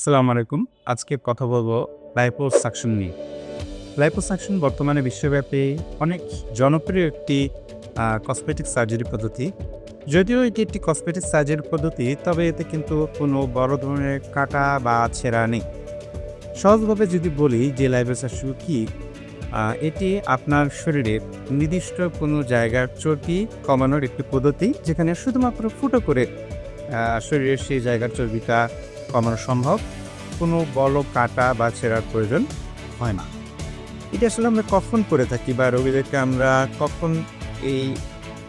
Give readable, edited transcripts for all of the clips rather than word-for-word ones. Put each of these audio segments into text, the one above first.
আসসালামু আলাইকুম। আজকে কথা বলবো লাইপোসাকশন নিয়ে। লাইপোসাকশন বর্তমানে বিশ্বব্যাপী অনেক জনপ্রিয় একটি কসমেটিক সার্জারি পদ্ধতি। যদিও এটি একটি কসমেটিক সার্জারি পদ্ধতি, তবে এতে কিন্তু কোনো বড় ধরনের কাটা বা ছেঁড়া নেই। সহজভাবে যদি বলি যে লাইপোসাকশন কি, এটি আপনার শরীরের নির্দিষ্ট কোনো জায়গার চর্বি কমানোর একটি পদ্ধতি, যেখানে শুধুমাত্র ফুটো করে শরীরের সেই জায়গার চর্বিটা কমানো সম্ভব। কোনো বড় কাটা বা ছেঁড়ার প্রয়োজন হয় না। এটা আসলে আমরা কখন করে থাকি বা রোগীদেরকে আমরা কখন এই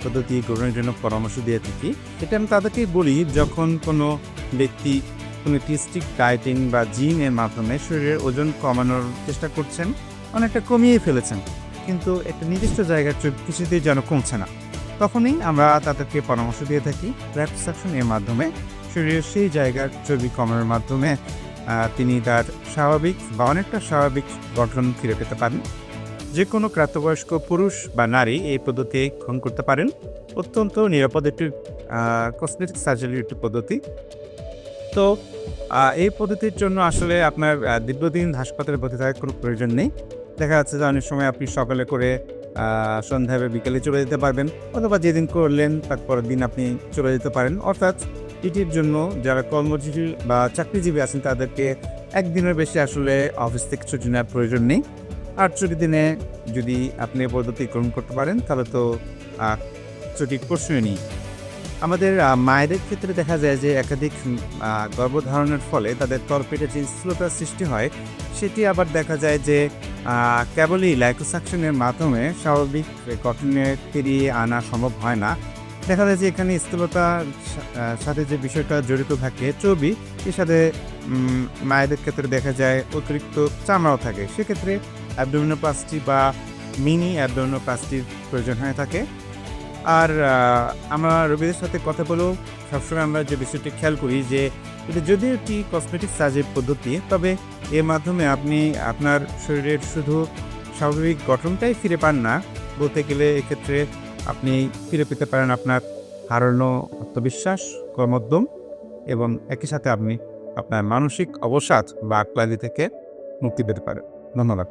পদ্ধতি গ্রহণের জন্য পরামর্শ দিয়ে থাকি, এটা আমি তাদেরকেই বলি যখন কোনো ব্যক্তি কোনো একটি স্ট্রিক্ট ডায়েটিং বা জিমের মাধ্যমে শরীরের ওজন কমানোর চেষ্টা করছেন, অনেকটা কমিয়ে ফেলেছেন, কিন্তু একটা নির্দিষ্ট জায়গার চর্বি কিছুতেই যেন কমছে না। তখনই আমরা তাদেরকে পরামর্শ দিয়ে থাকি লাইপোসাকশন এর মাধ্যমে শরীরের সেই জায়গার চর্বি কমানোর মাধ্যমে তিনি তার স্বাভাবিক বা অনেকটা স্বাভাবিক গঠন ফিরে পেতে পারেন। যে কোনো প্রাপ্তবয়স্ক পুরুষ বা নারী এই পদ্ধতি গ্রহণ করতে পারেন। অত্যন্ত নিরাপদ একটি কসমেটিক সার্জারির একটি পদ্ধতি। তো এই পদ্ধতির জন্য আসলে আপনার দীর্ঘদিন হাসপাতালে ভর্তি থাকার কোনো প্রয়োজন নেই। দেখা যাচ্ছে যে অনেক সময় আপনি সকালে করে সন্ধ্যায় বা বিকেলে চলে যেতে পারবেন, অথবা যেদিন করলেন তার পরের দিন আপনি চলে যেতে পারেন। অর্থাৎ এটির জন্য যারা কর্মজীবী বা চাকরিজীবী আছেন তাদেরকে একদিনের বেশি আসলে অফিস থেকে ছুটি নেওয়ার প্রয়োজন নেই। আর ছুটির দিনে যদি আপনি এই পদ্ধতি গ্রহণ করতে পারেন তাহলে তো ছুটির প্রশ্নই নেই। আমাদের মায়েদের ক্ষেত্রে দেখা যায় যে একাধিক গর্ভধারণের ফলে তাদের তলপেটে যে স্থূলতার সৃষ্টি হয়, সেটি আবার দেখা যায় যে কেবলই লাইপোসাকশনের মাধ্যমে স্বাভাবিক গঠনে ফিরিয়ে আনা সম্ভব হয় না। দেখা যায় যে এখানে স্থূলতার সাথে যে বিষয়টা জড়িত থাকে চর্বি, এর সাথে মায়েদের ক্ষেত্রে দেখা যায় অতিরিক্ত চামড়াও থাকে। সেক্ষেত্রে অ্যাবডোমিনোপ্লাস্টি বা মিনি অ্যাবডোমিনোপ্লাস্টির প্রয়োজন হয়ে থাকে। আর আমরা রোগীদের সাথে কথা বলেও সবসময় আমরা যে বিষয়টি খেয়াল করি যে এটা যদিও একটি কসমেটিক সার্জারি পদ্ধতি, তবে এর মাধ্যমে আপনি আপনার শরীরের শুধু স্বাভাবিক গঠনটাই ফিরে পান না, বলতে গেলে এক্ষেত্রে আপনি ফিরে পেতে পারেন আপনার হারানো আত্মবিশ্বাস, কর্মোদ্যম, এবং একই সাথে আপনি আপনার মানসিক অবসাদ বা ক্লান্তি থেকে মুক্তি পেতে পারেন। ধন্যবাদ।